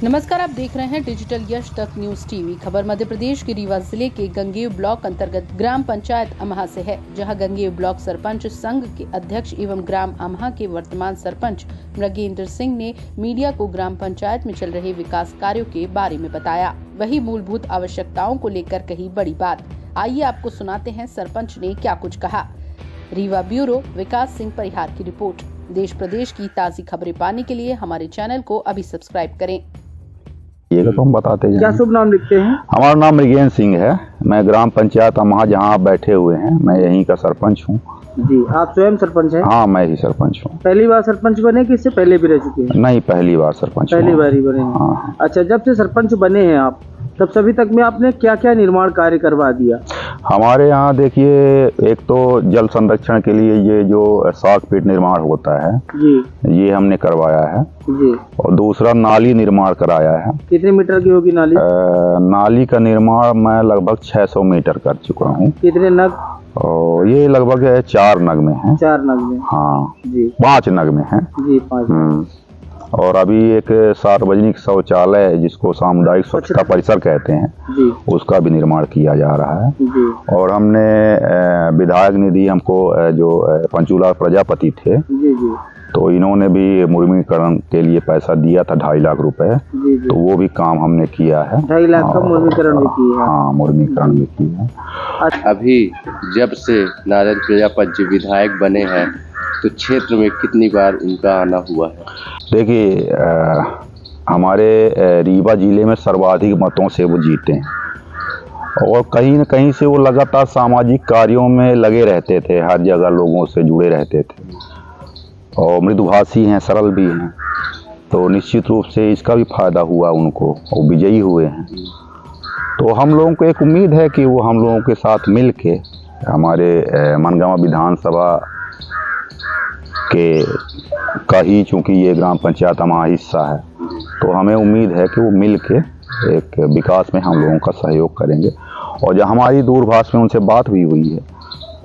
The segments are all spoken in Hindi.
नमस्कार, आप देख रहे हैं डिजिटल यश तक न्यूज टीवी। खबर मध्य प्रदेश के रीवा जिले के गंगेव ब्लॉक अंतर्गत ग्राम पंचायत अमहा से है, जहां गंगेव ब्लॉक सरपंच संघ के अध्यक्ष एवं ग्राम अमहा के वर्तमान सरपंच मृगेंद्र सिंह ने मीडिया को ग्राम पंचायत में चल रहे विकास कार्यों के बारे में बताया। वही मूलभूत आवश्यकताओं को लेकर कही बड़ी बात। आइए आपको सुनाते हैं सरपंच ने क्या कुछ कहा। रीवा ब्यूरो विकास सिंह परिहार की रिपोर्ट। देश प्रदेश की ताज़ी खबरें पाने के लिए हमारे चैनल को अभी सब्सक्राइब करें। ये तो हम बताते हैं। क्या शुभ नाम लिखते हैं? हमारा नाम मृगेंद्र सिंह है। मैं ग्राम पंचायत अमहा जहाँ आप बैठे हुए हैं, मैं यहीं का सरपंच हूँ। जी, आप स्वयं सरपंच हैं? हाँ, मैं ही सरपंच हूँ। पहली बार सरपंच बने कि इससे पहले भी रह चुके हैं? नहीं, पहली बार सरपंच। पहली बार ही बने हैं। हाँ। अच्छा, जब से सरपंच बने हैं आप, तब सभी तक में आपने क्या क्या निर्माण कार्य करवा दिया? हमारे यहाँ देखिए, एक तो जल संरक्षण के लिए ये जो साग पीट निर्माण होता है जी, ये हमने करवाया है जी। और दूसरा नाली निर्माण कराया है। कितने मीटर की होगी नाली? नाली का निर्माण मैं लगभग 600 मीटर कर चुका हूँ। कितने नग? और ये लगभग 4 नग में है। 4 नग में? हाँ जी। 5 नग में है जी, 5। और अभी एक सार्वजनिक शौचालय जिसको सामुदायिक स्वच्छता परिसर कहते हैं जी, उसका भी निर्माण किया जा रहा है। जी, और हमने विधायक निधि हमको जो पंचूला प्रजापति थे, जी, जी, तो इन्होंने भी मुर्मीकरण के लिए पैसा दिया था 2.5 लाख रुपए। जी, जी। तो वो भी काम हमने किया है। 2.5 लाख का मुर्मीकरण भी किया है? हाँ, मुर्मीकरण भी किया है। अभी जब से नारायण प्रजापति जी विधायक बने हैं तो क्षेत्र में कितनी बार उनका आना हुआ है? देखिए, हमारे रीवा जिले में सर्वाधिक मतों से वो जीते हैं और कहीं न कहीं से वो लगातार सामाजिक कार्यों में लगे रहते थे, हर जगह लोगों से जुड़े रहते थे और मृदुभाषी हैं, सरल भी हैं। तो निश्चित रूप से इसका भी फायदा हुआ उनको और विजयी हुए हैं। तो हम लोगों को एक उम्मीद है कि वो हम लोगों के साथ मिल के हमारे मनगांव विधानसभा के का ही, चूँकि ये ग्राम पंचायत हमारा हिस्सा है, तो हमें उम्मीद है कि वो मिल के एक विकास में हम लोगों का सहयोग करेंगे। और जब हमारी दूरभाष में उनसे बात भी हुई है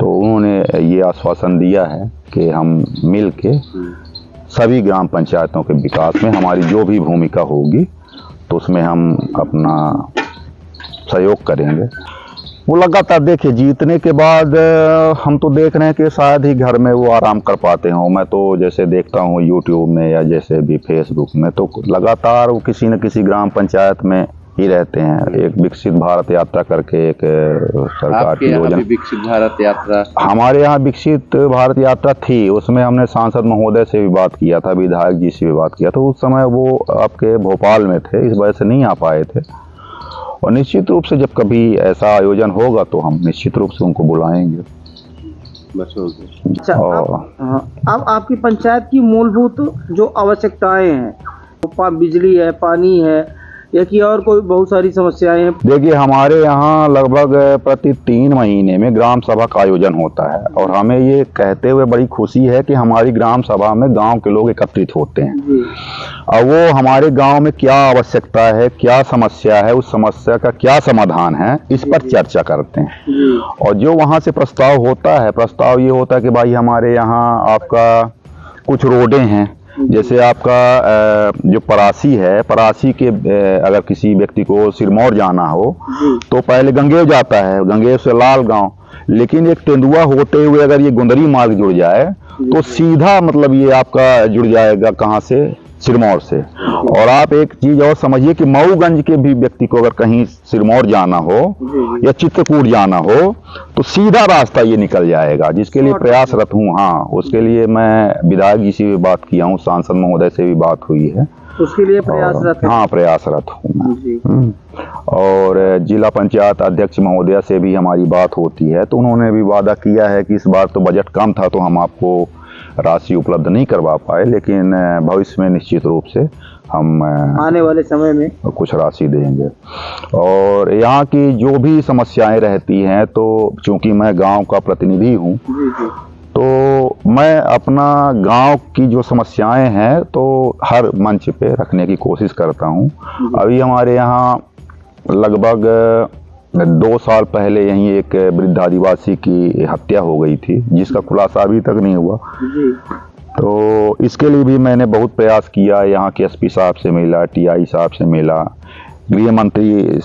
तो उन्होंने ये आश्वासन दिया है कि हम मिल के सभी ग्राम पंचायतों के विकास में हमारी जो भी भूमिका होगी तो उसमें हम अपना सहयोग करेंगे। वो लगातार देखिए, जीतने के बाद हम तो देख रहे हैं कि शायद ही घर में वो आराम कर पाते हों। मैं तो जैसे देखता हूँ यूट्यूब में या जैसे भी फेसबुक में, तो लगातार वो किसी न किसी ग्राम पंचायत में ही रहते हैं। एक विकसित भारत यात्रा करके एक सरकार की योजना। विकसित भारत यात्रा हमारे यहाँ विकसित भारत यात्रा थी, उसमें हमने सांसद महोदय से भी बात किया था, विधायक जी से भी बात किया था। उस समय वो आपके भोपाल में थे, इस वजह से नहीं आ पाए थे। और निश्चित रूप से जब कभी ऐसा आयोजन होगा तो हम निश्चित रूप से उनको बुलाएंगे। अच्छा, अब आपकी पंचायत की मूलभूत जो आवश्यकताएं हैं, बिजली है, पानी है, या कि और कोई बहुत सारी समस्याएं हैं? देखिए, हमारे यहाँ लगभग प्रति 3 महीने में ग्राम सभा का आयोजन होता है और हमें ये कहते हुए बड़ी खुशी है कि हमारी ग्राम सभा में गांव के लोग एकत्रित होते हैं जी। और वो हमारे गांव में क्या आवश्यकता है, क्या समस्या है, उस समस्या का क्या समाधान है, इस पर चर्चा करते हैं जी। और जो वहाँ से प्रस्ताव होता है, प्रस्ताव ये होता है कि भाई हमारे यहाँ आपका कुछ रोडें हैं, जैसे आपका जो परासी है, परासी के अगर किसी व्यक्ति को सिरमौर जाना हो तो पहले गंगेव जाता है, गंगेव से लाल गांव, लेकिन एक तेंदुआ होते हुए अगर ये गुंदरी मार्ग जुड़ जाए तो सीधा मतलब ये आपका जुड़ जाएगा कहाँ से, सिरमौर से। और आप एक चीज और समझिए कि मऊगंज के भी व्यक्ति को अगर कहीं सिरमौर जाना हो या चित्रकूट जाना हो तो सीधा रास्ता ये निकल जाएगा, जिसके लिए प्रयासरत हूँ। हाँ, उसके लिए मैं विधायक जी से भी बात किया हूँ, सांसद महोदय से भी बात हुई है, उसके लिए प्रयासरत है? हाँ, प्रयासरत हूँ। और जिला पंचायत अध्यक्ष महोदया से भी हमारी बात होती है, तो उन्होंने भी वादा किया है कि इस बार तो बजट कम था तो हम आपको राशि उपलब्ध नहीं करवा पाए, लेकिन भविष्य में निश्चित रूप से हम आने वाले समय में कुछ राशि देंगे। और यहाँ की जो भी समस्याएं रहती हैं, तो चूंकि मैं गांव का प्रतिनिधि हूँ तो मैं अपना गांव की जो समस्याएं हैं तो हर मंच पे रखने की कोशिश करता हूँ। अभी हमारे यहाँ लगभग 2 साल पहले यहीं एक वृद्ध आदिवासी की हत्या हो गई थी, जिसका खुलासा अभी तक नहीं हुआ। तो इसके लिए भी मैंने बहुत प्रयास किया। यहाँ के एसपी साहब से मिला, टीआई साहब से मिला, गृह मंत्री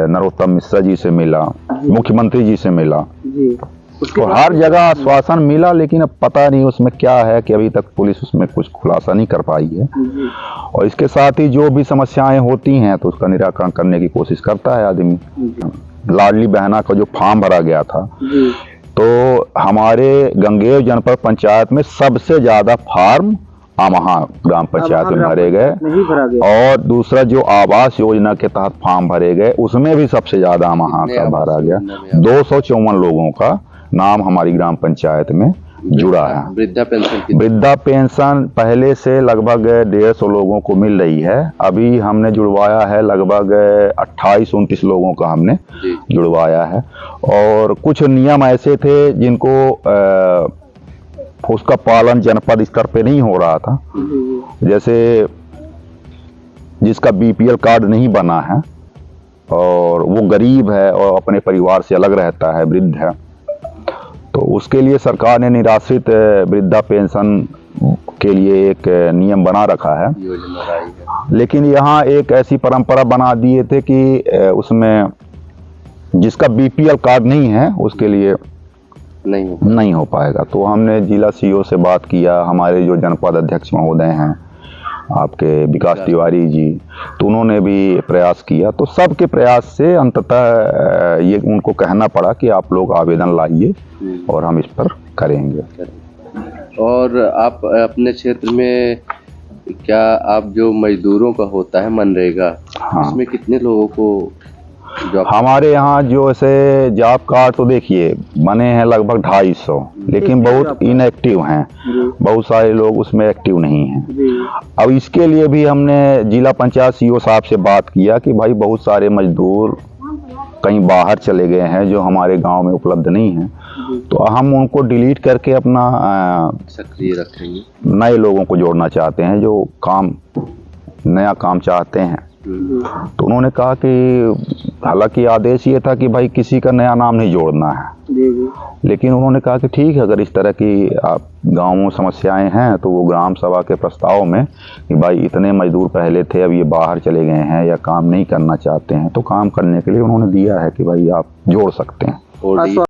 नरोत्तम मिश्रा जी से मिला, मुख्यमंत्री जी से मिला। जी उसके तो बाद हर जगह आश्वासन मिला, लेकिन अब पता नहीं उसमें क्या है कि अभी तक पुलिस उसमें कुछ खुलासा नहीं कर पाई है। जी और इसके साथ ही जो भी समस्याएं होती हैं तो उसका निराकरण करने की कोशिश करता है आदमी। जी लाडली बहना का जो फॉर्म भरा गया था, जी तो हमारे गंगेय जनपद पंचायत में सबसे ज्यादा फार्म आमहा ग्राम पंचायत में भरे गए। नहीं भरा गया। और दूसरा जो आवास योजना के तहत फॉर्म भरे गए उसमें भी सबसे ज्यादा आमहा का भरा गया। 254 लोगों का नाम हमारी ग्राम पंचायत में जुड़ा है। वृद्धा पेंशन पहले से लगभग 150 लोगों को मिल रही है। अभी हमने जुड़वाया है लगभग 28-29 लोगों का हमने जुड़वाया है। और कुछ नियम ऐसे थे जिनको उसका पालन जनपद स्तर पे नहीं हो रहा था। जैसे जिसका बीपीएल कार्ड नहीं बना है और वो गरीब है और अपने परिवार से अलग रहता है, वृद्ध है, तो उसके लिए सरकार ने निराश्रित वृद्धा पेंशन के लिए एक नियम बना रखा है। लेकिन यहाँ एक ऐसी परंपरा बना दिए थे कि उसमें जिसका बीपीएल कार्ड नहीं है उसके लिए नहीं हो पाएगा। तो हमने जिला सीओ से बात किया, हमारे जो जनपद अध्यक्ष महोदय हैं आपके विकास तिवारी जी, तो उन्होंने भी प्रयास किया। तो सबके प्रयास से अंततः ये उनको कहना पड़ा कि आप लोग आवेदन लाइए और हम इस पर करेंगे। और आप अपने क्षेत्र में क्या आप जो मजदूरों का होता है मनरेगा, हाँ, इसमें कितने लोगों को हमारे यहाँ जो ऐसे जॉब कार्ड तो देखिए बने हैं लगभग 250, लेकिन बहुत इनएक्टिव हैं। बहुत सारे लोग उसमें एक्टिव नहीं हैं। अब इसके लिए भी हमने जिला पंचायत सीओ साहब से बात किया कि भाई बहुत सारे मजदूर कहीं बाहर चले गए हैं जो हमारे गांव में उपलब्ध नहीं हैं, तो हम उनको डिलीट करके अपना सक्रिय रखेंगे। नए लोगों को जोड़ना चाहते हैं जो नया काम चाहते हैं। तो उन्होंने कहा कि हालांकि आदेश ये था कि भाई किसी का नया नाम नहीं जोड़ना है, लेकिन उन्होंने कहा कि ठीक है, अगर इस तरह की आप गाँव में समस्याएं हैं तो वो ग्राम सभा के प्रस्ताव में कि भाई इतने मजदूर पहले थे अब ये बाहर चले गए हैं या काम नहीं करना चाहते हैं, तो काम करने के लिए उन्होंने दिया है कि भाई आप जोड़ सकते हैं।